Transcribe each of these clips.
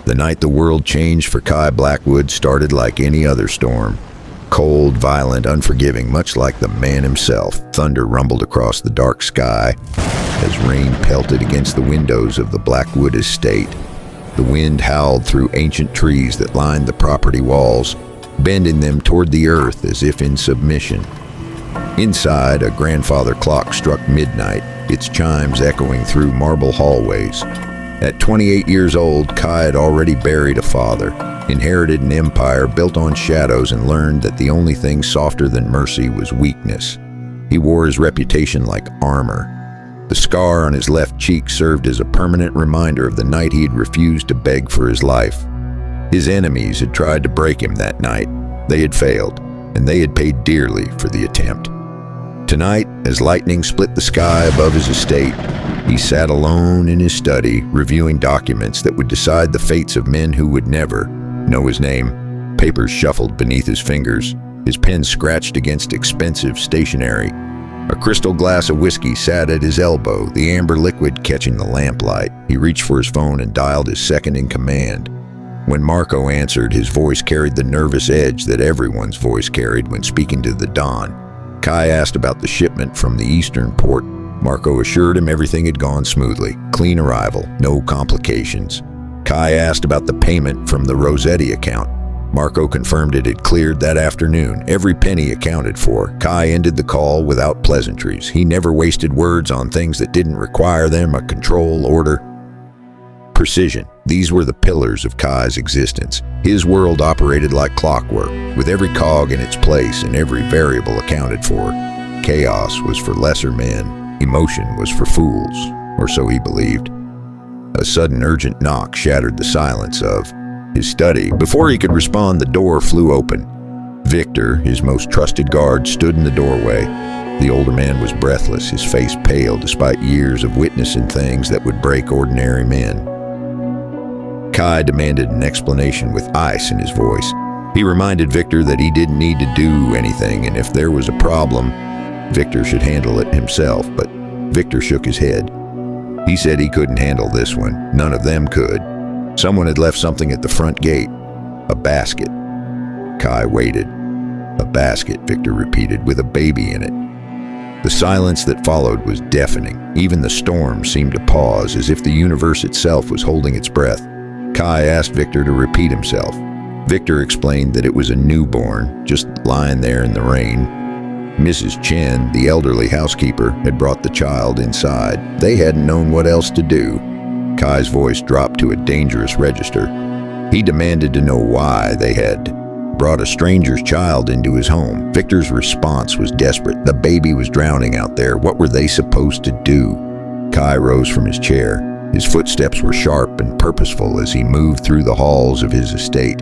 The night the world changed for Kai Blackwood started like any other storm. Cold, violent, unforgiving, much like the man himself. Thunder rumbled across the dark sky as rain pelted against the windows of the Blackwood estate. The wind howled through ancient trees that lined the property walls, bending them toward the earth as if in submission. Inside, a grandfather clock struck midnight, its chimes echoing through marble hallways. At 28 years old, Kai had already buried a father, inherited an empire built on shadows, and learned that the only thing softer than mercy was weakness. He wore his reputation like armor. The scar on his left cheek served as a permanent reminder of the night he had refused to beg for his life. His enemies had tried to break him that night. They had failed, and they had paid dearly for the attempt. Tonight, as lightning split the sky above his estate, he sat alone in his study, reviewing documents that would decide the fates of men who would never know his name. Papers shuffled beneath his fingers, his pen scratched against expensive stationery. A crystal glass of whiskey sat at his elbow, the amber liquid catching the lamplight. He reached for his phone and dialed his second-in-command. When Marco answered, his voice carried the nervous edge that everyone's voice carried when speaking to the Don. Kai asked about the shipment from the eastern port. Marco assured him everything had gone smoothly. Clean arrival, no complications. Kai asked about the payment from the Rossetti account. Marco confirmed it had cleared that afternoon, every penny accounted for. Kai ended the call without pleasantries. He never wasted words on things that didn't require them, a control, order, precision. These were the pillars of Kai's existence. His world operated like clockwork, with every cog in its place and every variable accounted for. Chaos was for lesser men, emotion was for fools, or so he believed. A sudden urgent knock shattered the silence of his study. Before he could respond, the door flew open. Victor, his most trusted guard, stood in the doorway. The older man was breathless, his face pale despite years of witnessing things that would break ordinary men. Kai demanded an explanation with ice in his voice. He reminded Victor that he didn't need to do anything, and if there was a problem, Victor should handle it himself, but Victor shook his head. He said he couldn't handle this one. None of them could. Someone had left something at the front gate. A basket. Kai waited. A basket, Victor repeated, with a baby in it. The silence that followed was deafening. Even the storm seemed to pause, as if the universe itself was holding its breath. Kai asked Victor to repeat himself. Victor explained that it was a newborn, just lying there in the rain. Mrs. Chen, the elderly housekeeper, had brought the child inside. They hadn't known what else to do. Kai's voice dropped to a dangerous register. He demanded to know why they had brought a stranger's child into his home. Victor's response was desperate. The baby was drowning out there. What were they supposed to do? Kai rose from his chair. His footsteps were sharp and purposeful as he moved through the halls of his estate.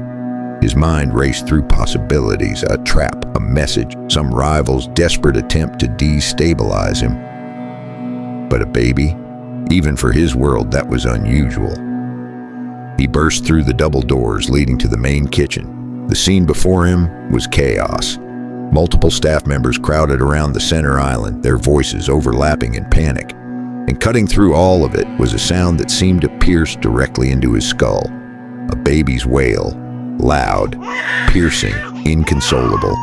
His mind raced through possibilities, a trap, a message, some rival's desperate attempt to destabilize him. But a baby? Even for his world, that was unusual. He burst through the double doors leading to the main kitchen. The scene before him was chaos. Multiple staff members crowded around the center island, their voices overlapping in panic. And cutting through all of it was a sound that seemed to pierce directly into his skull. A baby's wail, loud, piercing, inconsolable.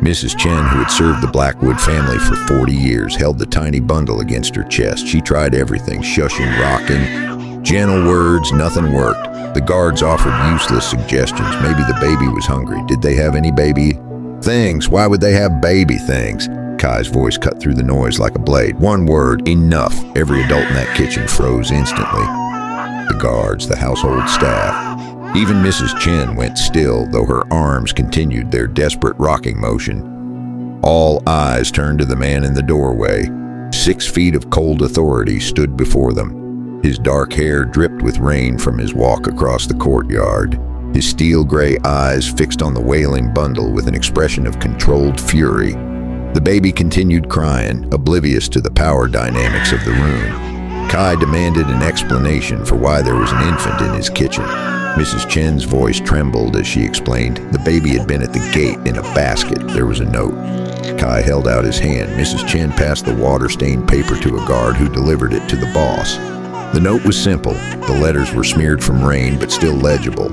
Mrs. Chen, who had served the Blackwood family for 40 years, held the tiny bundle against her chest. She tried everything, shushing, rocking, gentle words, nothing worked. The guards offered useless suggestions. Maybe the baby was hungry. Did they have any baby things? Why would they have baby things? Kai's voice cut through the noise like a blade. One word, enough. Every adult in that kitchen froze instantly. The guards, the household staff. Even Mrs. Chen went still, though her arms continued their desperate rocking motion. All eyes turned to the man in the doorway. 6 feet of cold authority stood before them. His dark hair dripped with rain from his walk across the courtyard. His steel-gray eyes fixed on the wailing bundle with an expression of controlled fury. The baby continued crying, oblivious to the power dynamics of the room. Kai demanded an explanation for why there was an infant in his kitchen. Mrs. Chen's voice trembled as she explained. The baby had been at the gate in a basket. There was a note. Kai held out his hand. Mrs. Chen passed the water-stained paper to a guard who delivered it to the boss. The note was simple. The letters were smeared from rain, but still legible.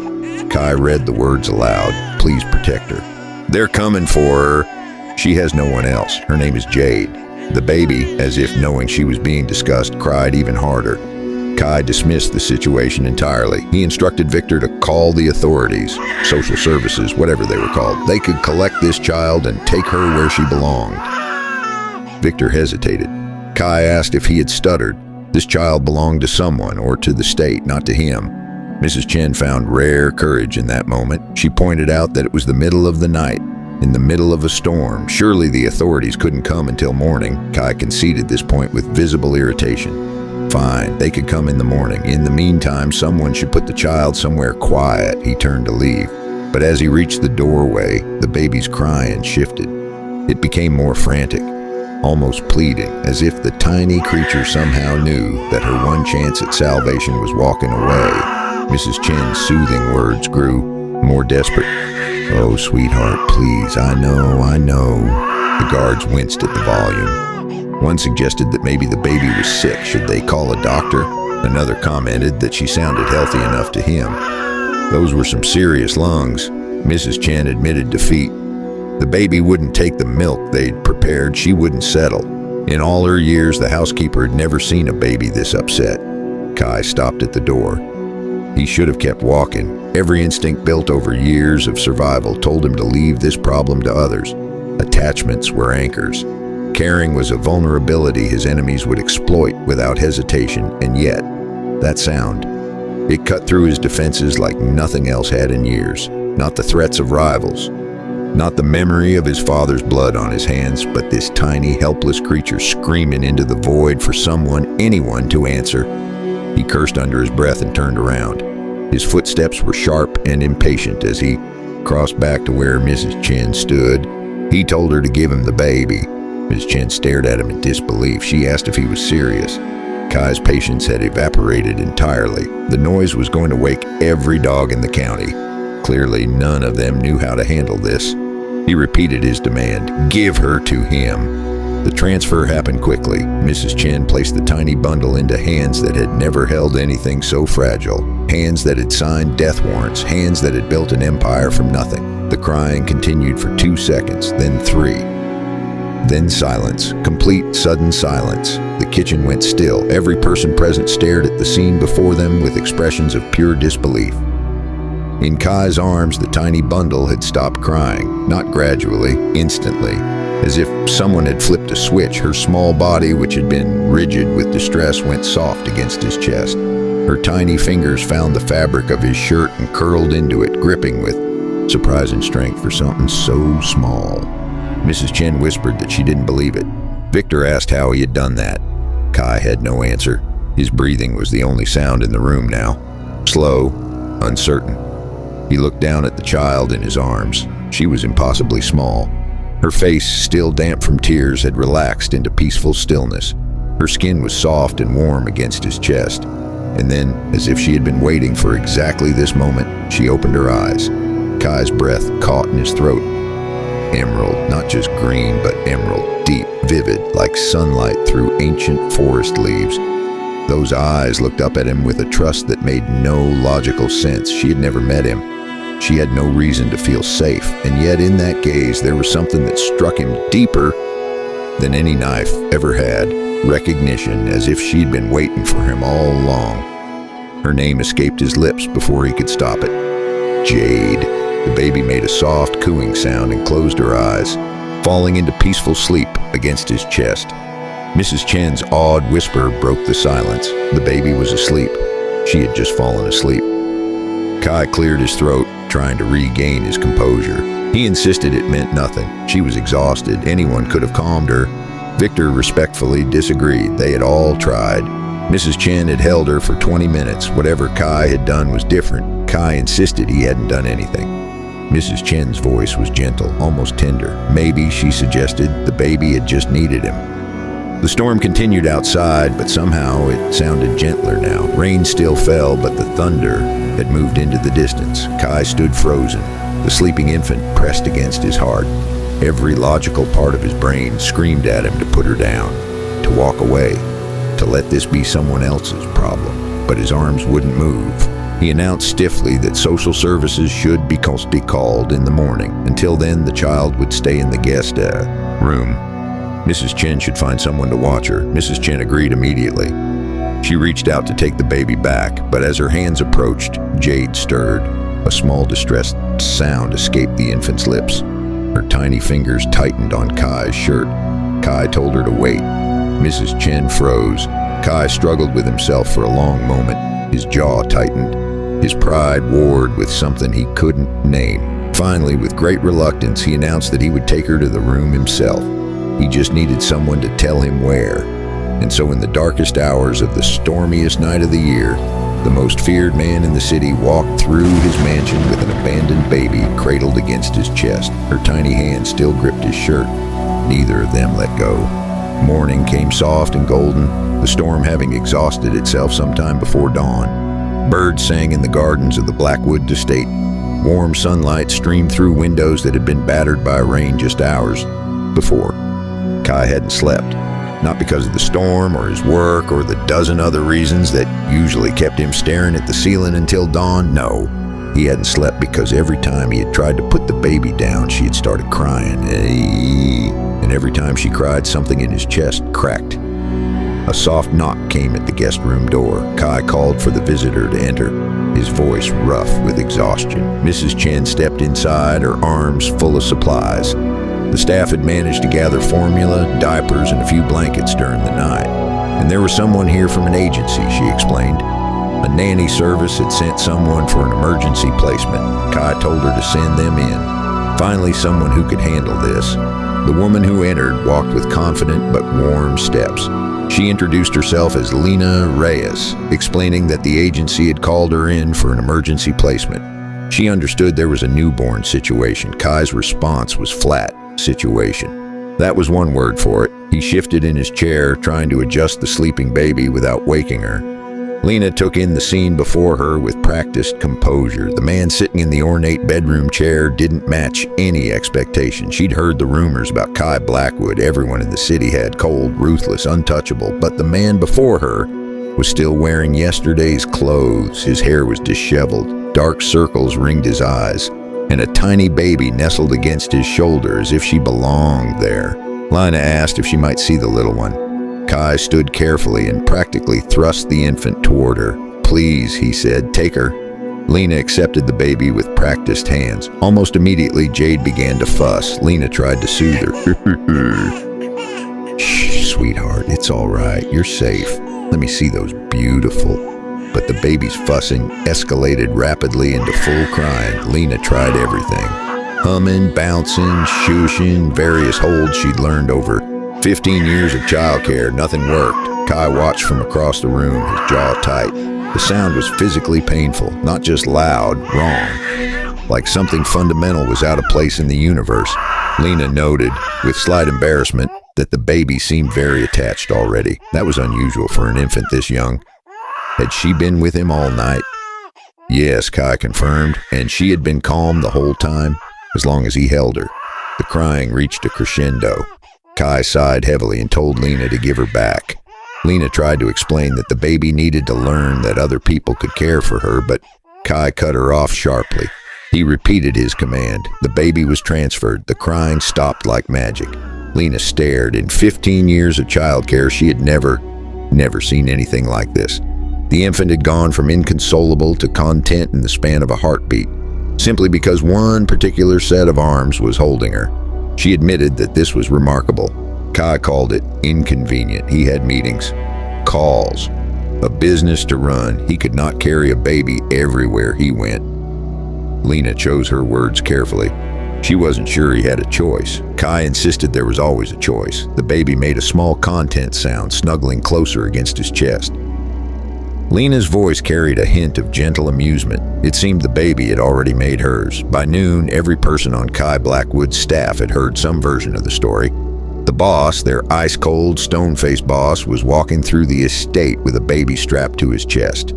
Kai read the words aloud. Please protect her. They're coming for her. She has no one else. Her name is Jade. The baby, as if knowing she was being discussed, cried even harder. Kai dismissed the situation entirely. He instructed Victor to call the authorities, social services, whatever they were called. They could collect this child and take her where she belonged. Victor hesitated. Kai asked if he had stuttered. This child belonged to someone, or to the state, not to him. Mrs. Chen found rare courage in that moment. She pointed out that it was the middle of the night, in the middle of a storm. Surely the authorities couldn't come until morning. Kai conceded this point with visible irritation. Fine, they could come in the morning. In the meantime, someone should put the child somewhere quiet. He turned to leave. But as he reached the doorway, the baby's crying shifted. It became more frantic, almost pleading, as if the tiny creature somehow knew that her one chance at salvation was walking away. Mrs. Chen's soothing words grew more desperate. Oh, sweetheart, please, I know. The guards winced at the volume. One suggested that maybe the baby was sick. Should they call a doctor? Another commented that she sounded healthy enough to him. Those were some serious lungs. Mrs. Chen admitted defeat. The baby wouldn't take the milk they'd prepared. She wouldn't settle. In all her years, the housekeeper had never seen a baby this upset. Kai stopped at the door. He should have kept walking. Every instinct built over years of survival told him to leave this problem to others. Attachments were anchors. Caring was a vulnerability his enemies would exploit without hesitation, and yet, that sound, it cut through his defenses like nothing else had in years. Not the threats of rivals, not the memory of his father's blood on his hands, but this tiny, helpless creature screaming into the void for someone, anyone, to answer. He cursed under his breath and turned around. His footsteps were sharp and impatient as he crossed back to where Mrs. Chen stood. He told her to give him the baby. Ms. Chen stared at him in disbelief. She asked if he was serious. Kai's patience had evaporated entirely. The noise was going to wake every dog in the county. Clearly, none of them knew how to handle this. He repeated his demand. Give her to him. The transfer happened quickly. Mrs. Chen placed the tiny bundle into hands that had never held anything so fragile. Hands that had signed death warrants. Hands that had built an empire from nothing. The crying continued for 2 seconds, then 3. Then silence, complete sudden silence. The kitchen went still. Every person present stared at the scene before them with expressions of pure disbelief. In Kai's arms, the tiny bundle had stopped crying, not gradually, instantly. As if someone had flipped a switch, her small body, which had been rigid with distress, went soft against his chest. Her tiny fingers found the fabric of his shirt and curled into it, gripping with surprising strength for something so small. Mrs. Chen whispered that she didn't believe it. Victor asked how he had done that. Kai had no answer. His breathing was the only sound in the room now. Slow, uncertain. He looked down at the child in his arms. She was impossibly small. Her face, still damp from tears, had relaxed into peaceful stillness. Her skin was soft and warm against his chest. And then, as if she had been waiting for exactly this moment, she opened her eyes. Kai's breath caught in his throat. Emerald, not just green, but emerald, deep, vivid, like sunlight through ancient forest leaves. Those eyes looked up at him with a trust that made no logical sense. She had never met him. She had no reason to feel safe, and yet in that gaze there was something that struck him deeper than any knife ever had. Recognition, as if she'd been waiting for him all along. Her name escaped his lips before he could stop it. Jade. The baby made a soft, cooing sound and closed her eyes, falling into peaceful sleep against his chest. Mrs. Chen's awed whisper broke the silence. The baby was asleep. She had just fallen asleep. Kai cleared his throat, trying to regain his composure. He insisted it meant nothing. She was exhausted. Anyone could have calmed her. Victor respectfully disagreed. They had all tried. Mrs. Chen had held her for 20 minutes. Whatever Kai had done was different. Kai insisted he hadn't done anything. Mrs. Chen's voice was gentle, almost tender. Maybe, she suggested, the baby had just needed him. The storm continued outside, but somehow it sounded gentler now. Rain still fell, but the thunder had moved into the distance. Kai stood frozen. The sleeping infant pressed against his heart. Every logical part of his brain screamed at him to put her down, to walk away. to let this be someone else's problem, but his arms wouldn't move. He announced stiffly that social services should be called in the morning. Until then, the child would stay in the guest room. Mrs. Chen should find someone to watch her. Mrs. Chen agreed immediately. She reached out to take the baby back, but as her hands approached, Jade stirred. A small distressed sound escaped the infant's lips. Her tiny fingers tightened on Kai's shirt. Kai told her to wait. Mrs. Chen froze. Kai struggled with himself for a long moment. His jaw tightened. His pride warred with something he couldn't name. Finally, with great reluctance, he announced that he would take her to the room himself. He just needed someone to tell him where. And so in the darkest hours of the stormiest night of the year, the most feared man in the city walked through his mansion with an abandoned baby cradled against his chest. Her tiny hand still gripped his shirt. Neither of them let go. Morning came soft and golden, the storm having exhausted itself sometime before dawn. Birds sang in the gardens of the Blackwood estate. Warm sunlight streamed through windows that had been battered by rain just hours before. Kai hadn't slept, not because of the storm or his work or the dozen other reasons that usually kept him staring at the ceiling until dawn. No, he hadn't slept because every time he had tried to put the baby down, she had started crying. And every time she cried, something in his chest cracked. A soft knock came at the guest room door. Kai called for the visitor to enter, his voice rough with exhaustion. Mrs. Chen stepped inside, her arms full of supplies. The staff had managed to gather formula, diapers, and a few blankets during the night. And there was someone here from an agency, she explained. A nanny service had sent someone for an emergency placement. Kai told her to send them in. Finally, someone who could handle this. The woman who entered walked with confident but warm steps. She introduced herself as Lena Reyes, explaining that the agency had called her in for an emergency placement. She understood there was a newborn situation. Kai's response was flat: situation. That was one word for it. He shifted in his chair, trying to adjust the sleeping baby without waking her. Lena took in the scene before her with practiced composure. The man sitting in the ornate bedroom chair didn't match any expectation. She'd heard the rumors about Kai Blackwood. Everyone in the city had cold, ruthless, untouchable. But the man before her was still wearing yesterday's clothes. His hair was disheveled. Dark circles ringed his eyes, and a tiny baby nestled against his shoulder as if she belonged there. Lena asked if she might see the little one. Kai stood carefully and practically thrust the infant toward her. "Please," he said, "take her." Lena accepted the baby with practiced hands. Almost immediately, Jade began to fuss. Lena tried to soothe her. "Shh, sweetheart, it's all right. You're safe. Let me see those beautiful." But the baby's fussing escalated rapidly into full crying. Lena tried everything. Humming, bouncing, shushing, various holds she'd learned over 15 years of childcare. Nothing worked. Kai watched from across the room, his jaw tight. The sound was physically painful, not just loud, wrong. Like something fundamental was out of place in the universe. Lena noted, with slight embarrassment, that the baby seemed very attached already. That was unusual for an infant this young. Had she been with him all night? Yes, Kai confirmed, and she had been calm the whole time, as long as he held her. The crying reached a crescendo. Kai sighed heavily and told Lena to give her back. Lena tried to explain that the baby needed to learn that other people could care for her, but Kai cut her off sharply. He repeated his command. The baby was transferred. The crying stopped like magic. Lena stared. In 15 years of childcare, she had never seen anything like this. The infant had gone from inconsolable to content in the span of a heartbeat, simply because one particular set of arms was holding her. She admitted that this was remarkable. Kai called it inconvenient. He had meetings, calls, a business to run. He could not carry a baby everywhere he went. Lena chose her words carefully. She wasn't sure he had a choice. Kai insisted there was always a choice. The baby made a small content sound, snuggling closer against his chest. Lena's voice carried a hint of gentle amusement. It seemed the baby had already made hers. By noon, every person on Kai Blackwood's staff had heard some version of the story. The boss, their ice-cold, stone-faced boss, was walking through the estate with a baby strapped to his chest.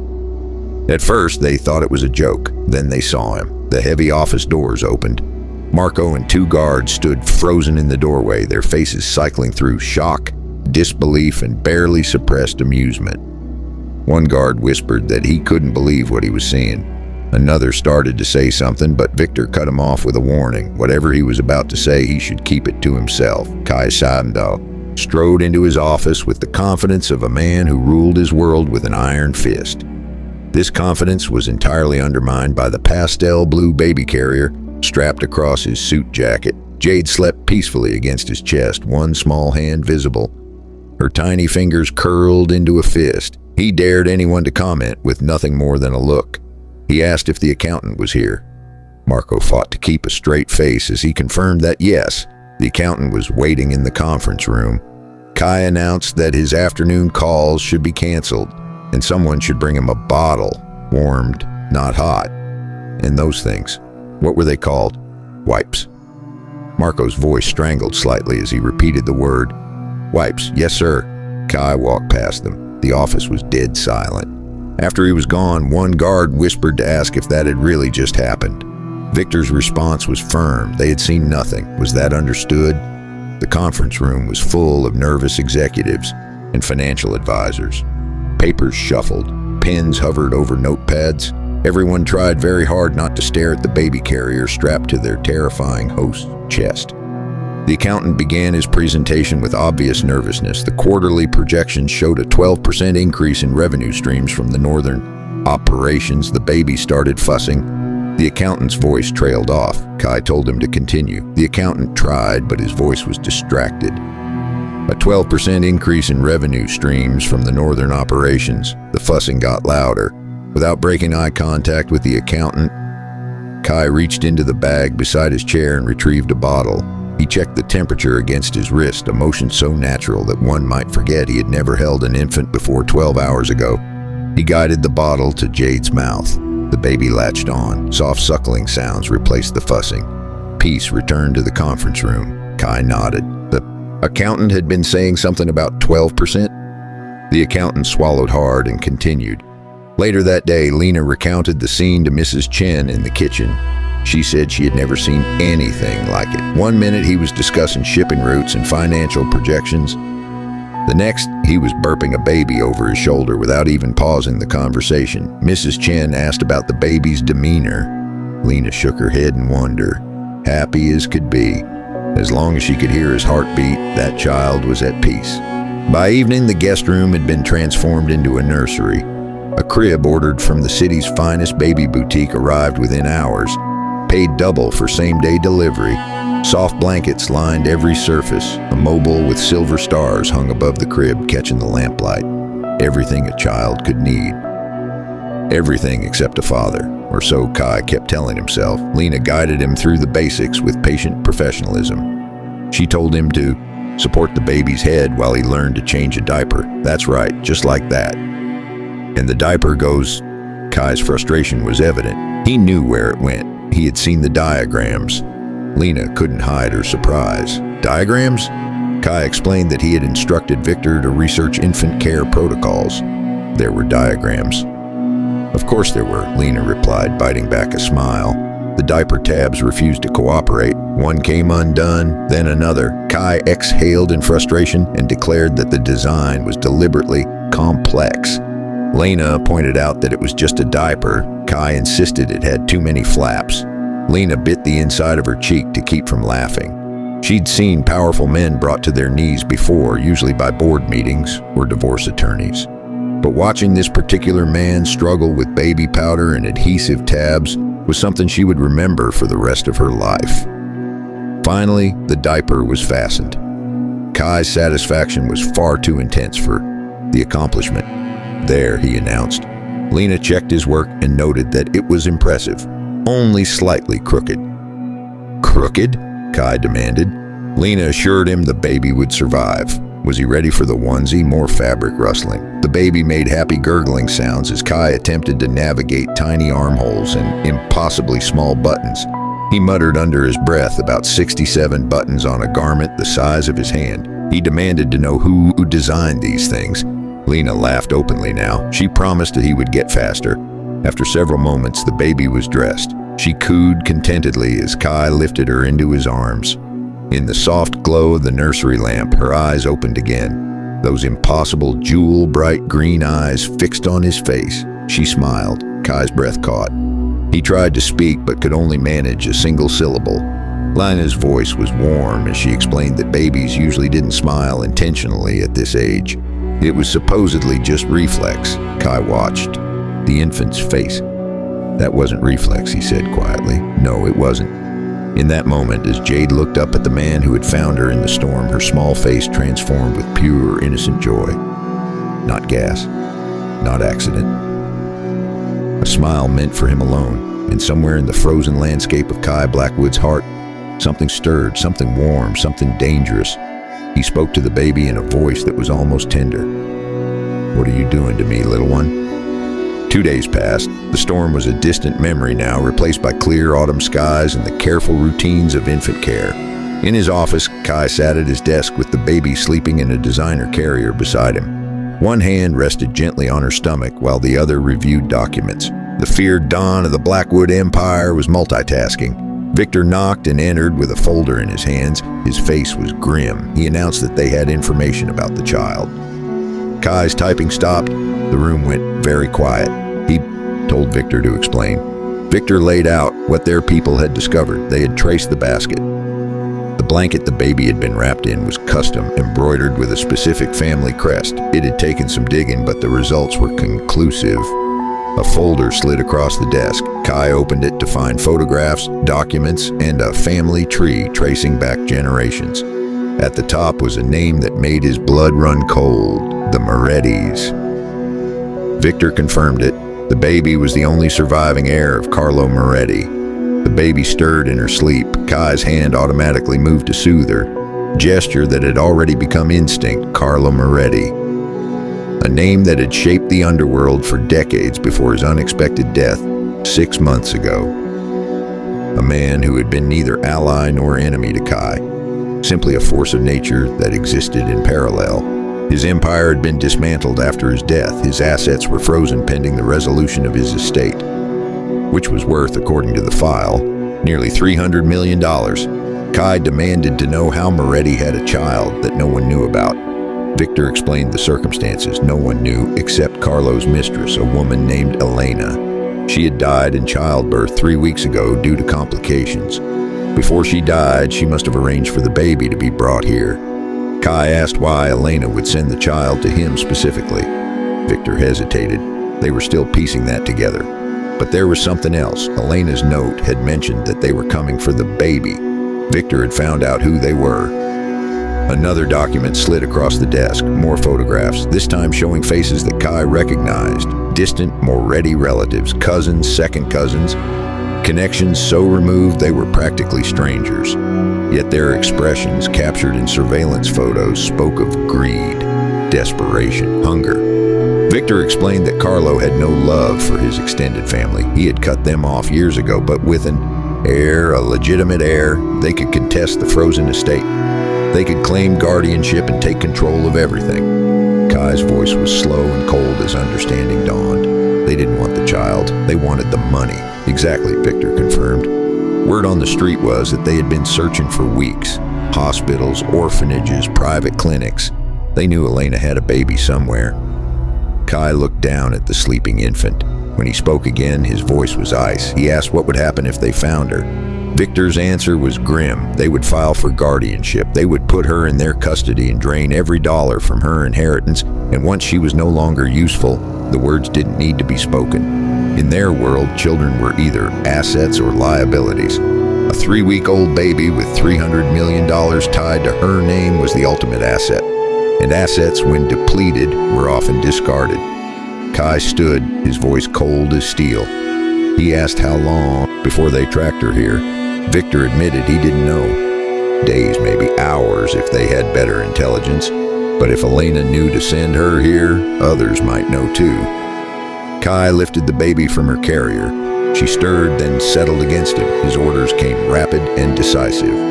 At first, they thought it was a joke. Then they saw him. The heavy office doors opened. Marco and two guards stood frozen in the doorway, their faces cycling through shock, disbelief, and barely suppressed amusement. One guard whispered that he couldn't believe what he was seeing. Another started to say something, but Victor cut him off with a warning. Whatever he was about to say, he should keep it to himself. Kai Sandal strode into his office with the confidence of a man who ruled his world with an iron fist. This confidence was entirely undermined by the pastel blue baby carrier strapped across his suit jacket. Jade slept peacefully against his chest, one small hand visible. Her tiny fingers curled into a fist. He dared anyone to comment with nothing more than a look. He asked if the accountant was here. Marco fought to keep a straight face as he confirmed that yes, the accountant was waiting in the conference room. Kai announced that his afternoon calls should be canceled and someone should bring him a bottle, warmed, not hot. And those things, what were they called? Wipes. Marco's voice strangled slightly as he repeated the word. Wipes, yes sir. Kai walked past them. The office was dead silent. After he was gone, one guard whispered to ask if that had really just happened. Victor's response was firm. They had seen nothing. Was that understood? The conference room was full of nervous executives and financial advisors. Papers shuffled. Pens hovered over notepads. Everyone tried very hard not to stare at the baby carrier strapped to their terrifying host's chest. The accountant began his presentation with obvious nervousness. The quarterly projections showed a 12% increase in revenue streams from the northern operations. The baby started fussing. The accountant's voice trailed off. Kai told him to continue. The accountant tried, but his voice was distracted. A 12% increase in revenue streams from the northern operations. The fussing got louder. Without breaking eye contact with the accountant, Kai reached into the bag beside his chair and retrieved a bottle. He checked the temperature against his wrist, a motion so natural that one might forget he had never held an infant before 12 hours ago. He guided the bottle to Jade's mouth. The baby latched on. Soft suckling sounds replaced the fussing. Peace returned to the conference room. Kai nodded. The accountant had been saying something about 12%? The accountant swallowed hard and continued. Later that day, Lena recounted the scene to Mrs. Chen in the kitchen. She said she had never seen anything like it. One minute he was discussing shipping routes and financial projections. The next, he was burping a baby over his shoulder without even pausing the conversation. Mrs. Chen asked about the baby's demeanor. Lena shook her head in wonder. Happy as could be. As long as she could hear his heartbeat, that child was at peace. By evening, the guest room had been transformed into a nursery. A crib ordered from the city's finest baby boutique arrived within hours. Paid double for same-day delivery. Soft blankets lined every surface. A mobile with silver stars hung above the crib, catching the lamplight. Everything a child could need. Everything except a father, or so Kai kept telling himself. Lena guided him through the basics with patient professionalism. She told him to support the baby's head while he learned to change a diaper. That's right, just like that. And the diaper goes. Kai's frustration was evident. He knew where it went. He had seen the diagrams. Lena couldn't hide her surprise. Diagrams? Kai explained that he had instructed Victor to research infant care protocols. There were diagrams. Of course there were, Lena replied, biting back a smile. The diaper tabs refused to cooperate. One came undone, then another. Kai exhaled in frustration and declared that the design was deliberately complex. Lena pointed out that it was just a diaper. Kai insisted it had too many flaps. Lena bit the inside of her cheek to keep from laughing. She'd seen powerful men brought to their knees before, usually by board meetings or divorce attorneys. But watching this particular man struggle with baby powder and adhesive tabs was something she would remember for the rest of her life. Finally, the diaper was fastened. Kai's satisfaction was far too intense for the accomplishment. There, he announced. Lena checked his work and noted that it was impressive, only slightly crooked. Crooked? Kai demanded. Lena assured him the baby would survive. Was he ready for the onesie? More fabric rustling. The baby made happy gurgling sounds as Kai attempted to navigate tiny armholes and impossibly small buttons. He muttered under his breath about 67 buttons on a garment the size of his hand. He demanded to know who designed these things. Lena laughed openly now. She promised that he would get faster. After several moments, the baby was dressed. She cooed contentedly as Kai lifted her into his arms. In the soft glow of the nursery lamp, her eyes opened again. those impossible jewel-bright green eyes fixed on his face. She smiled. Kai's breath caught. He tried to speak but could only manage a single syllable. Lina's voice was warm as she explained that babies usually didn't smile intentionally at this age. It was supposedly just reflex. Kai watched the infant's face. "That wasn't reflex," he said quietly. "No, it wasn't." In that moment, as Jade looked up at the man who had found her in the storm, her small face transformed with pure, innocent joy. Not gas. Not accident. A smile meant for him alone, and somewhere in the frozen landscape of Kai Blackwood's heart, something stirred, something warm, something dangerous. He spoke to the baby in a voice that was almost tender. "What are you doing to me, little one?" 2 days passed. The storm was a distant memory now, replaced by clear autumn skies and the careful routines of infant care. In his office, Kai sat at his desk with the baby sleeping in a designer carrier beside him. One hand rested gently on her stomach while the other reviewed documents. The feared Don of the Blackwood Empire was multitasking. Victor knocked and entered with a folder in his hands. His face was grim. He announced that they had information about the child. Kai's typing stopped. The room went very quiet. He told Victor to explain. Victor laid out what their people had discovered. They had traced the basket. The blanket the baby had been wrapped in was custom, embroidered with a specific family crest. It had taken some digging, but the results were conclusive. A folder slid across the desk. Kai opened it to find photographs, documents, and a family tree tracing back generations. At the top was a name that made his blood run cold: the Morettis. Victor confirmed it. The baby was the only surviving heir of Carlo Moretti. The baby stirred in her sleep. Kai's hand automatically moved to soothe her, a gesture that had already become instinct. Carlo Moretti. A name that had shaped the underworld for decades before his unexpected death 6 months ago. A man who had been neither ally nor enemy to Kai, simply a force of nature that existed in parallel. His empire had been dismantled after his death. His assets were frozen pending the resolution of his estate, which was worth, according to the file, nearly $300 million. Kai demanded to know how Moretti had a child that no one knew about. Victor explained the circumstances. No one knew except Carlo's mistress, a woman named Elena. She had died in childbirth 3 weeks ago due to complications. Before she died, she must have arranged for the baby to be brought here. Kai asked why Elena would send the child to him specifically. Victor hesitated. They were still piecing that together. But there was something else. Elena's note had mentioned that they were coming for the baby. Victor had found out who they were. Another document slid across the desk. More photographs, this time showing faces that Kai recognized. Distant Moretti relatives, cousins, second cousins. Connections so removed they were practically strangers. Yet their expressions, captured in surveillance photos, spoke of greed, desperation, hunger. Victor explained that Carlo had no love for his extended family. He had cut them off years ago, but with an heir, a legitimate heir, they could contest the frozen estate. They could claim guardianship and take control of everything. Kai's voice was slow and cold as understanding dawned. They didn't want the child. They wanted the money. Exactly, Victor confirmed. Word on the street was that they had been searching for weeks. Hospitals, orphanages, private clinics. They knew Elena had a baby somewhere. Kai looked down at the sleeping infant. When he spoke again, his voice was ice. He asked what would happen if they found her. Victor's answer was grim. They would file for guardianship. They would put her in their custody and drain every dollar from her inheritance. And once she was no longer useful, the words didn't need to be spoken. In their world, children were either assets or liabilities. A 3-week-old baby with $300 million tied to her name was the ultimate asset. And assets, when depleted, were often discarded. Kai stood, his voice cold as steel. He asked how long before they tracked her here. Victor admitted he didn't know. Days, maybe hours, if they had better intelligence. But if Elena knew to send her here, others might know too. Kai lifted the baby from her carrier. She stirred, then settled against him. His orders came rapid and decisive.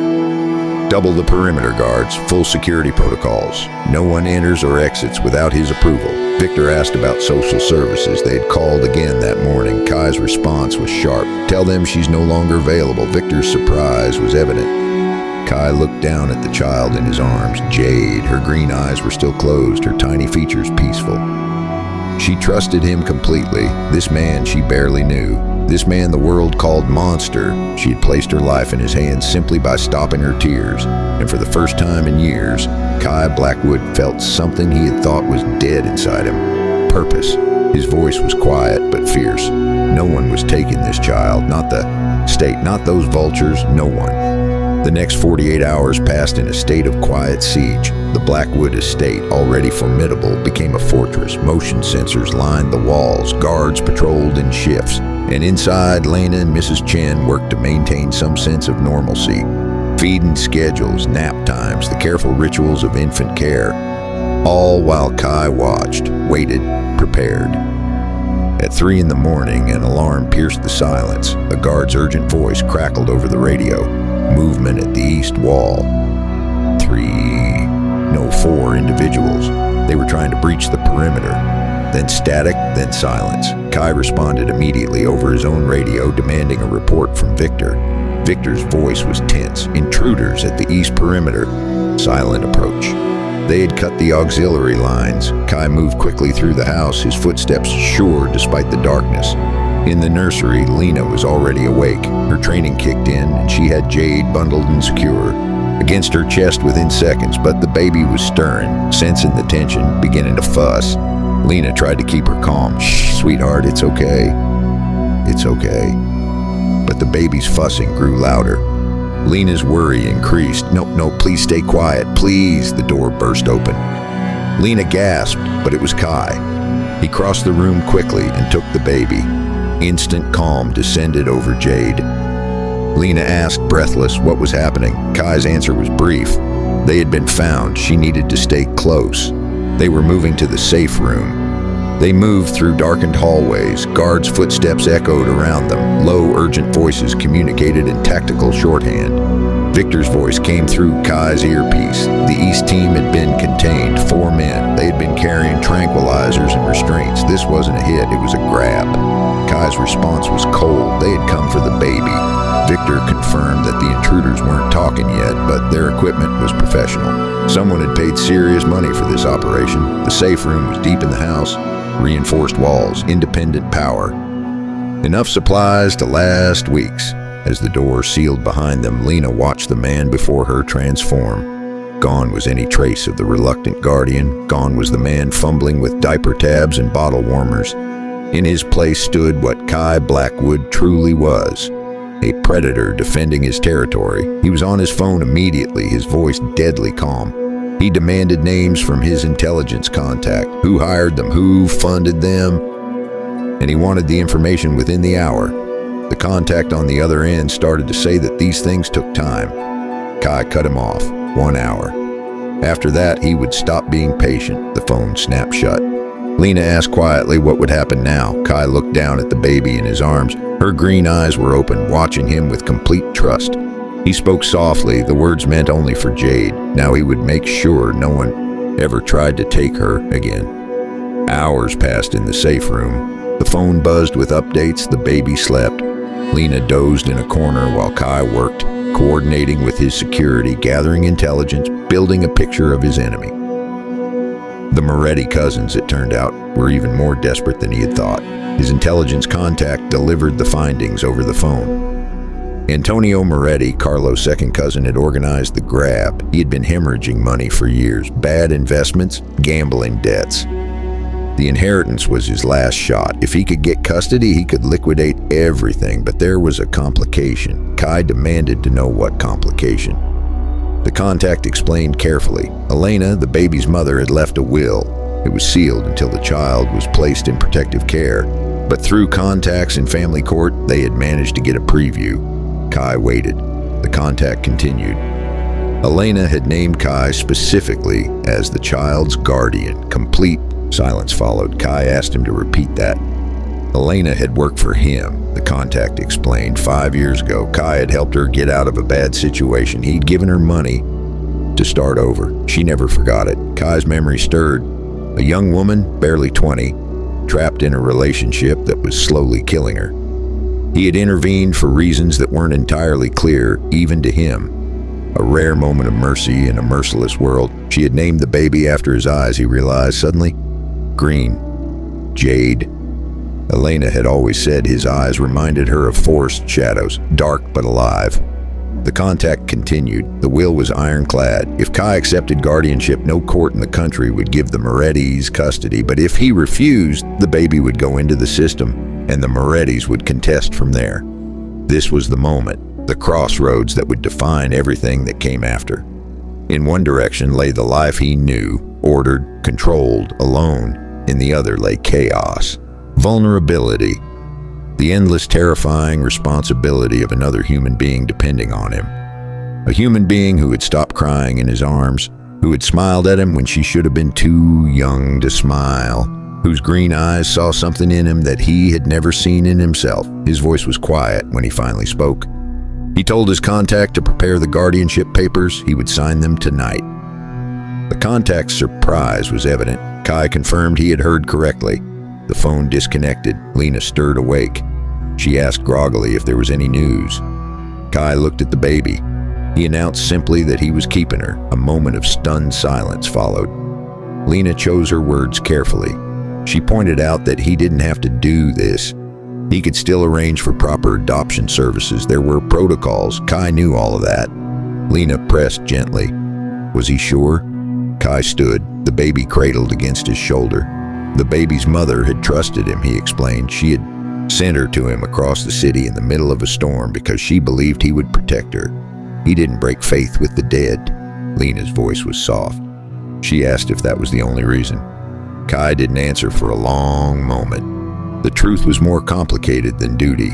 Double the perimeter guards, full security protocols. No one enters or exits without his approval. Victor asked about social services. They had called again that morning. Kai's response was sharp. Tell them she's no longer available. Victor's surprise was evident. Kai looked down at the child in his arms, Jade. Her green eyes were still closed, her tiny features peaceful. She trusted him completely. This man she barely knew. This man the world called monster. She had placed her life in his hands simply by stopping her tears. And for the first time in years, Kai Blackwood felt something he had thought was dead inside him. Purpose. His voice was quiet but fierce. No one was taking this child. Not the state, not those vultures, no one. The next 48 hours passed in a state of quiet siege. The Blackwood estate, already formidable, became a fortress. Motion sensors lined the walls. Guards patrolled in shifts. And inside, Lena and Mrs. Chen worked to maintain some sense of normalcy. Feeding schedules, nap times, the careful rituals of infant care. All while Kai watched, waited, prepared. At 3 in the morning, an alarm pierced the silence. A guard's urgent voice crackled over the radio. Movement at the east wall. 4 individuals. They were trying to breach the perimeter. Then static, then silence. Kai responded immediately over his own radio, demanding a report from Victor. Victor's voice was tense. Intruders at the east perimeter. Silent approach. They had cut the auxiliary lines. Kai moved quickly through the house, his footsteps sure despite the darkness. In the nursery, Lena was already awake. Her training kicked in, and she had Jade bundled and secure against her chest within seconds, but the baby was stirring, sensing the tension, beginning to fuss. Lena tried to keep her calm. "Shh, sweetheart, it's okay. It's okay." But the baby's fussing grew louder. Lena's worry increased. No, please stay quiet, please." The door burst open. Lena gasped, but it was Kai. He crossed the room quickly and took the baby. Instant calm descended over Jade. Lena asked, breathless, what was happening. Kai's answer was brief. They had been found. She needed to stay close. They were moving to the safe room. They moved through darkened hallways. Guards' footsteps echoed around them. Low, urgent voices communicated in tactical shorthand. Victor's voice came through Kai's earpiece. The East team had been contained. 4 men. They had been carrying tranquilizers and restraints. This wasn't a hit, it was a grab. Kai's response was cold. They had come for the baby. Victor confirmed that the intruders weren't talking yet, but their equipment was professional. Someone had paid serious money for this operation. The safe room was deep in the house. Reinforced walls, independent power. Enough supplies to last weeks. As the door sealed behind them, Lena watched the man before her transform. Gone was any trace of the reluctant guardian. Gone was the man fumbling with diaper tabs and bottle warmers. In his place stood what Kai Blackwood truly was. A predator defending his territory. He was on his phone immediately, his voice deadly calm. He demanded names from his intelligence contact. Who hired them? Who funded them? And he wanted the information within the hour. The contact on the other end started to say that these things took time. Kai cut him off. 1 hour. After that, he would stop being patient. The phone snapped shut. Lena asked quietly what would happen now. Kai looked down at the baby in his arms. Her green eyes were open, watching him with complete trust. He spoke softly. The words meant only for Jade. Now he would make sure no one ever tried to take her again. Hours passed in the safe room. The phone buzzed with updates. The baby slept. Lena dozed in a corner while Kai worked, coordinating with his security, gathering intelligence, building a picture of his enemy. The Moretti cousins, it turned out, were even more desperate than he had thought. His intelligence contact delivered the findings over the phone. Antonio Moretti, Carlo's second cousin, had organized the grab. He had been hemorrhaging money for years. Bad investments, gambling debts. The inheritance was his last shot. If he could get custody, he could liquidate everything, but there was a complication. Kai demanded to know what complication. The contact explained carefully. Elena, the baby's mother, had left a will. It was sealed until the child was placed in protective care. But through contacts in family court, they had managed to get a preview. Kai waited. The contact continued. Elena had named Kai specifically as the child's guardian. Complete silence followed. Kai asked him to repeat that. Elena had worked for him, the contact explained. 5 years ago, Kai had helped her get out of a bad situation. He'd given her money to start over. She never forgot it. Kai's memory stirred. A young woman, barely 20, trapped in a relationship that was slowly killing her. He had intervened for reasons that weren't entirely clear, even to him. A rare moment of mercy in a merciless world. She had named the baby after his eyes, he realized suddenly. Green. Jade. Elena had always said his eyes reminded her of forest shadows, dark but alive. The contact continued. The will was ironclad. If Kai accepted guardianship, no court in the country would give the Morettis custody, but if he refused, the baby would go into the system, and the Morettis would contest from there. This was the moment, the crossroads that would define everything that came after. In one direction lay the life he knew, ordered, controlled, alone. In the other lay chaos, vulnerability, the endless, terrifying responsibility of another human being depending on him. A human being who had stopped crying in his arms, who had smiled at him when she should have been too young to smile, whose green eyes saw something in him that he had never seen in himself. His voice was quiet when he finally spoke. He told his contact to prepare the guardianship papers. He would sign them tonight. The contact's surprise was evident. Kai confirmed he had heard correctly. The phone disconnected. Lena stirred awake. She asked groggily if there was any news. Kai looked at the baby. He announced simply that he was keeping her. A moment of stunned silence followed. Lena chose her words carefully. She pointed out that he didn't have to do this. He could still arrange for proper adoption services. There were protocols. Kai knew all of that. Lena pressed gently. Was he sure? Kai stood, the baby cradled against his shoulder. The baby's mother had trusted him, he explained. She had sent her to him across the city in the middle of a storm because she believed he would protect her. He didn't break faith with the dead. Lena's voice was soft. She asked if that was the only reason. Kai didn't answer for a long moment. The truth was more complicated than duty,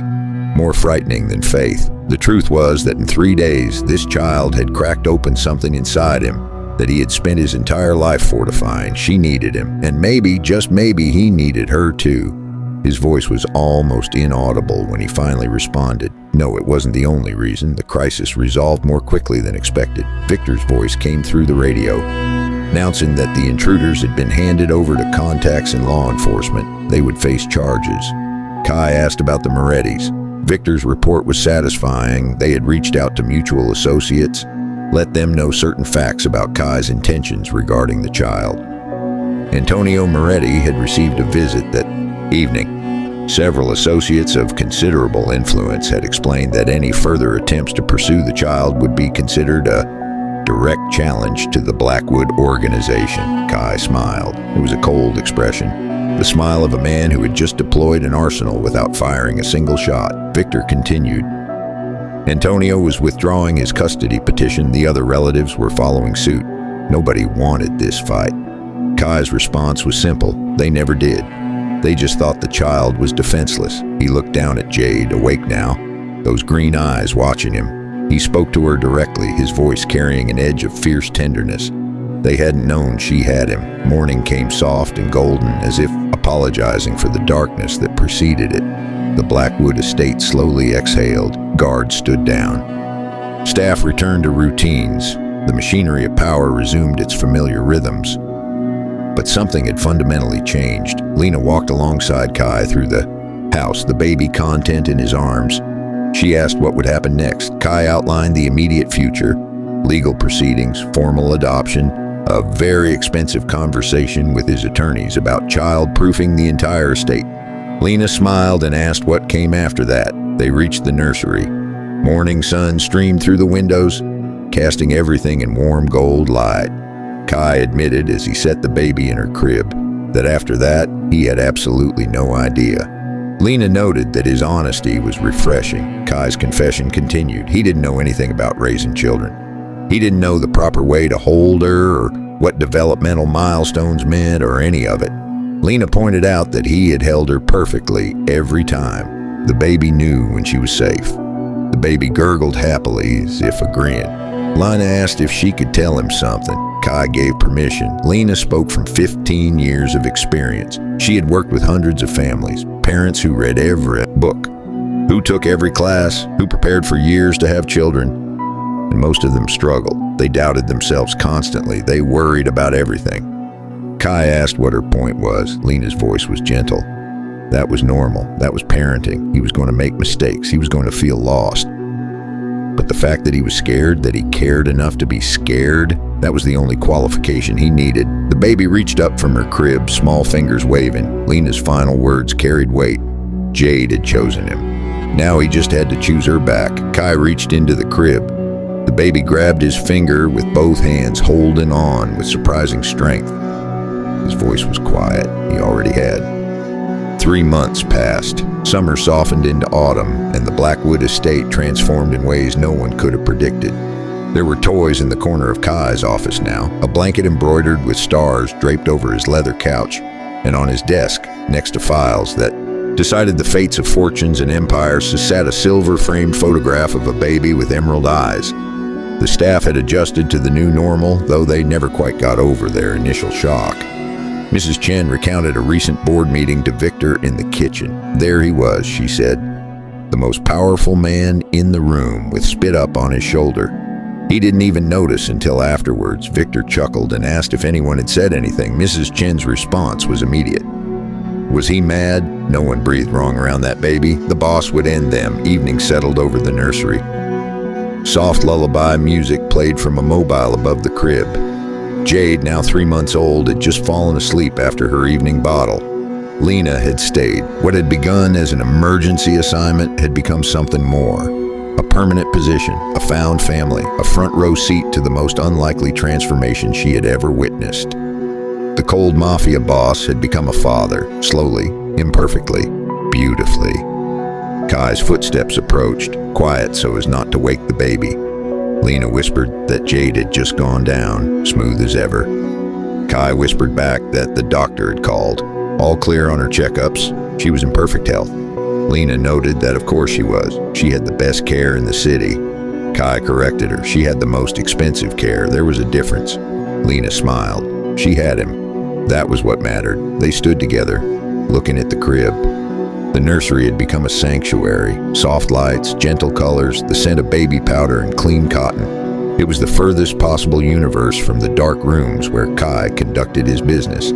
more frightening than faith. The truth was that in 3 days, this child had cracked open something inside him that he had spent his entire life fortifying. She needed him, and maybe, just maybe, he needed her too. His voice was almost inaudible when he finally responded. No, it wasn't the only reason. The crisis resolved more quickly than expected. Victor's voice came through the radio, announcing that the intruders had been handed over to contacts and law enforcement. They would face charges. Kai asked about the Morettis. Victor's report was satisfying. They had reached out to mutual associates, let them know certain facts about Kai's intentions regarding the child. Antonio Moretti had received a visit that evening. Several associates of considerable influence had explained that any further attempts to pursue the child would be considered a direct challenge to the Blackwood organization. Kai smiled. It was a cold expression, the smile of a man who had just deployed an arsenal without firing a single shot. Victor continued. Antonio was withdrawing his custody petition. The other relatives were following suit. Nobody wanted this fight. Kai's response was simple. They never did. They just thought the child was defenseless. He looked down at Jade, awake now, those green eyes watching him. He spoke to her directly, his voice carrying an edge of fierce tenderness. They hadn't known she had him. Morning came soft and golden, as if apologizing for the darkness that preceded it. The Blackwood estate slowly exhaled. Guards stood down. Staff returned to routines. The machinery of power resumed its familiar rhythms. But something had fundamentally changed. Lena walked alongside Kai through the house, the baby content in his arms. She asked what would happen next. Kai outlined the immediate future: legal proceedings, formal adoption, a very expensive conversation with his attorneys about child-proofing the entire estate. Lena smiled and asked what came after that. They reached the nursery. Morning sun streamed through the windows, casting everything in warm gold light. Kai admitted as he set the baby in her crib that after that, he had absolutely no idea. Lena noted that his honesty was refreshing. Kai's confession continued. He didn't know anything about raising children. He didn't know the proper way to hold her or what developmental milestones meant or any of it. Lena pointed out that he had held her perfectly every time. The baby knew when she was safe. The baby gurgled happily as if agreeing. Lena asked if she could tell him something. Kai gave permission. Lena spoke from 15 years of experience. She had worked with hundreds of families, parents who read every book, who took every class, who prepared for years to have children, and most of them struggled. They doubted themselves constantly. They worried about everything. Kai asked what her point was. Lena's voice was gentle. That was normal. That was parenting. He was going to make mistakes. He was going to feel lost. But the fact that he was scared, that he cared enough to be scared, that was the only qualification he needed. The baby reached up from her crib, small fingers waving. Lena's final words carried weight. Jade had chosen him. Now he just had to choose her back. Kai reached into the crib. The baby grabbed his finger with both hands, holding on with surprising strength. His voice was quiet. He already had. 3 months passed. Summer softened into autumn, and the Blackwood estate transformed in ways no one could have predicted. There were toys in the corner of Kai's office now, a blanket embroidered with stars draped over his leather couch, and on his desk, next to files that decided the fates of fortunes and empires, sat a silver-framed photograph of a baby with emerald eyes. The staff had adjusted to the new normal, though they never quite got over their initial shock. Mrs. Chen recounted a recent board meeting to Victor in the kitchen. There he was, she said, the most powerful man in the room, with spit up on his shoulder. He didn't even notice until afterwards. Victor chuckled and asked if anyone had said anything. Mrs. Chen's response was immediate. Was he mad? No one breathed wrong around that baby. The boss would end them. Evening settled over the nursery. Soft lullaby music played from a mobile above the crib. Jade, now 3 months old, had just fallen asleep after her evening bottle. Lena had stayed. What had begun as an emergency assignment had become something more. A permanent position, a found family, a front row seat to the most unlikely transformation she had ever witnessed. The cold Mafia boss had become a father, slowly, imperfectly, beautifully. Kai's footsteps approached, quiet so as not to wake the baby. Lena whispered that Jade had just gone down, smooth as ever. Kai whispered back that the doctor had called. All clear on her checkups. She was in perfect health. Lena noted that of course she was. She had the best care in the city. Kai corrected her. She had the most expensive care. There was a difference. Lena smiled. She had him. That was what mattered. They stood together, looking at the crib. The nursery had become a sanctuary. Soft lights, gentle colors, the scent of baby powder and clean cotton. It was the furthest possible universe from the dark rooms where Kai conducted his business.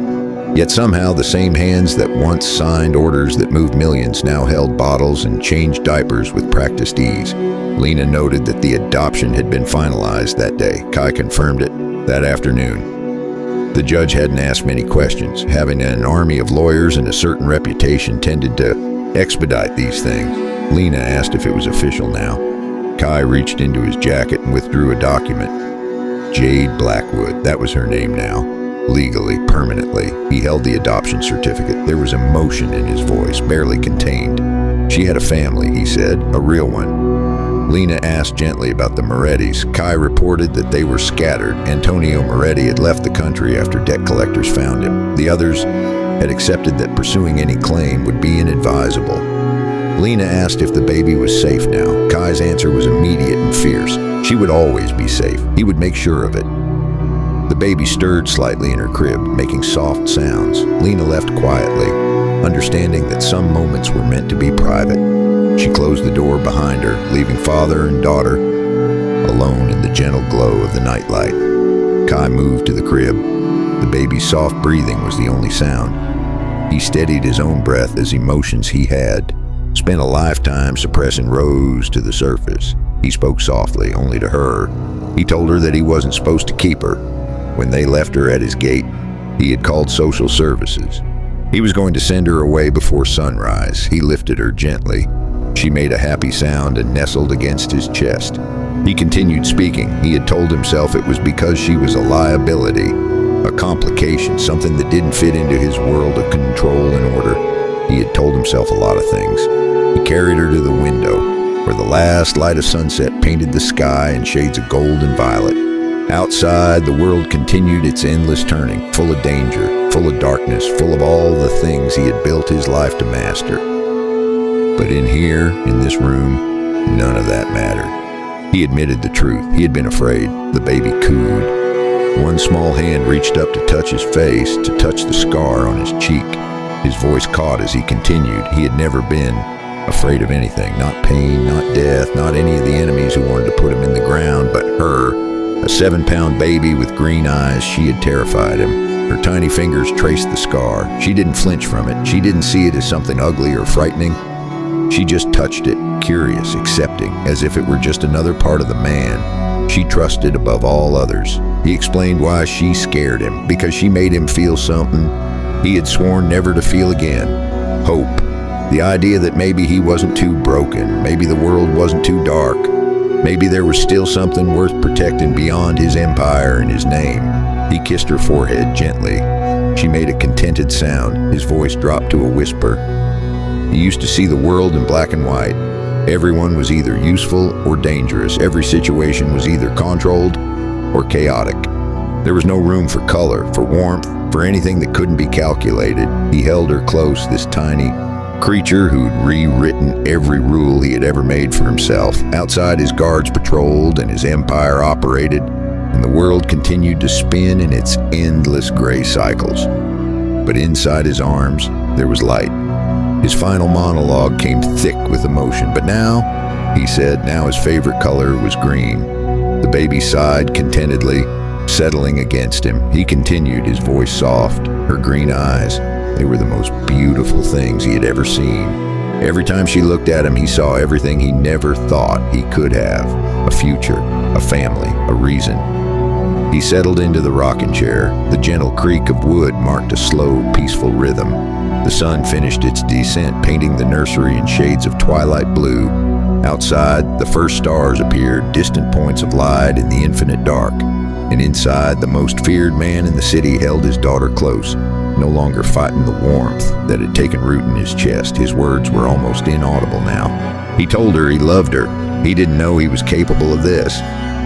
Yet somehow the same hands that once signed orders that moved millions now held bottles and changed diapers with practiced ease. Lena noted that the adoption had been finalized that day. Kai confirmed it that afternoon. The judge hadn't asked many questions. Having an army of lawyers and a certain reputation tended to expedite these things. Lena asked if it was official now. Kai reached into his jacket and withdrew a document. Jade Blackwood, that was her name now. Legally, permanently, he held the adoption certificate. There was emotion in his voice, barely contained. She had a family, he said, a real one. Lena asked gently about the Morettis. Kai reported that they were scattered. Antonio Moretti had left the country after debt collectors found him. The others had accepted that pursuing any claim would be inadvisable. Lena asked if the baby was safe now. Kai's answer was immediate and fierce. She would always be safe. He would make sure of it. The baby stirred slightly in her crib, making soft sounds. Lena left quietly, understanding that some moments were meant to be private. She closed the door behind her, leaving father and daughter alone in the gentle glow of the nightlight. Kai moved to the crib. The baby's soft breathing was the only sound. He steadied his own breath as emotions he had spent a lifetime suppressing rose to the surface. He spoke softly, only to her. He told her that he wasn't supposed to keep her. When they left her at his gate, he had called social services. He was going to send her away before sunrise. He lifted her gently. She made a happy sound and nestled against his chest. He continued speaking. He had told himself it was because she was a liability, a complication, something that didn't fit into his world of control and order. He had told himself a lot of things. He carried her to the window, where the last light of sunset painted the sky in shades of gold and violet. Outside, the world continued its endless turning, full of danger, full of darkness, full of all the things he had built his life to master. But in here, in this room, none of that mattered. He admitted the truth. He had been afraid. The baby cooed. One small hand reached up to touch his face, to touch the scar on his cheek. His voice caught as he continued. He had never been afraid of anything. Not pain, not death, not any of the enemies who wanted to put him in the ground, but her. A 7-pound baby with green eyes, she had terrified him. Her tiny fingers traced the scar. She didn't flinch from it. She didn't see it as something ugly or frightening. She just touched it, curious, accepting, as if it were just another part of the man she trusted above all others. He explained why she scared him, because she made him feel something he had sworn never to feel again. Hope. The idea that maybe he wasn't too broken, maybe the world wasn't too dark, maybe there was still something worth protecting beyond his empire and his name. He kissed her forehead gently. She made a contented sound. His voice dropped to a whisper. He used to see the world in black and white. Everyone was either useful or dangerous. Every situation was either controlled or chaotic. There was no room for color, for warmth, for anything that couldn't be calculated. He held her close, this tiny creature who'd rewritten every rule he had ever made for himself. Outside, his guards patrolled and his empire operated, and the world continued to spin in its endless gray cycles. But inside his arms, there was light. His final monologue came thick with emotion. But now, he said, now his favorite color was green. The baby sighed contentedly, settling against him. He continued, his voice soft. Her green eyes, they were the most beautiful things he had ever seen. Every time she looked at him, he saw everything he never thought he could have. A future, a family, a reason. He settled into the rocking chair. The gentle creak of wood marked a slow, peaceful rhythm. The sun finished its descent, painting the nursery in shades of twilight blue. Outside, the first stars appeared, distant points of light in the infinite dark. And inside, the most feared man in the city held his daughter close, no longer fighting the warmth that had taken root in his chest. His words were almost inaudible now. He told her he loved her. He didn't know he was capable of this.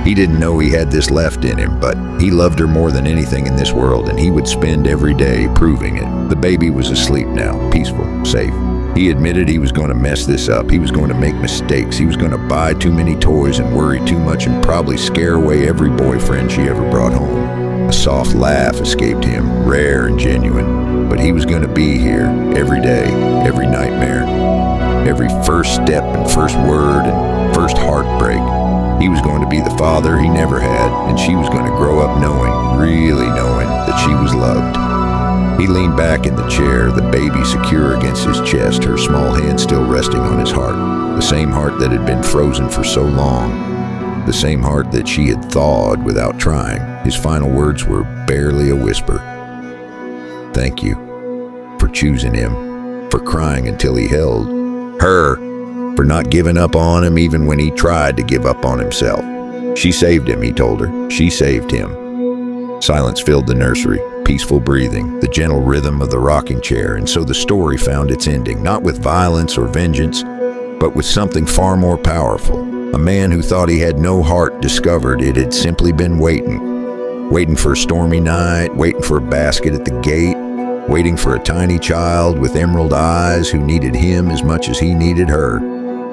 He didn't know he had this left in him, but he loved her more than anything in this world, and he would spend every day proving it. The baby was asleep now, peaceful, safe. He admitted he was going to mess this up. He was going to make mistakes. He was going to buy too many toys and worry too much and probably scare away every boyfriend she ever brought home. A soft laugh escaped him, rare and genuine. But he was going to be here every day, every nightmare, every first step and first word and first heartbreak. He was going to be the father he never had, and she was going to grow up knowing, really knowing, that she was loved. He leaned back in the chair, the baby secure against his chest, her small hand still resting on his heart. The same heart that had been frozen for so long. The same heart that she had thawed without trying. His final words were barely a whisper. Thank you for choosing him, for crying until he held her, for not giving up on him even when he tried to give up on himself. She saved him, he told her. She saved him. Silence filled the nursery, peaceful breathing, the gentle rhythm of the rocking chair, and so the story found its ending, not with violence or vengeance, but with something far more powerful. A man who thought he had no heart discovered it had simply been waiting for a stormy night, waiting for a basket at the gate, waiting for a tiny child with emerald eyes who needed him as much as he needed her.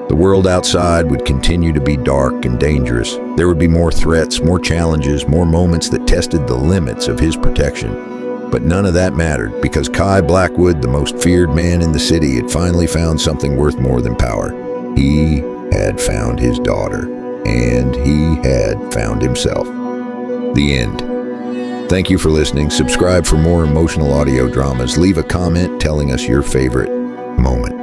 The world outside would continue to be dark and dangerous. There would be more threats, more challenges, more moments that tested the limits of his protection. But none of that mattered, because Kai Blackwood, the most feared man in the city, had finally found something worth more than power. He had found his daughter, and he had found himself. The end. Thank you for listening. Subscribe for more emotional audio dramas. Leave a comment telling us your favorite moment.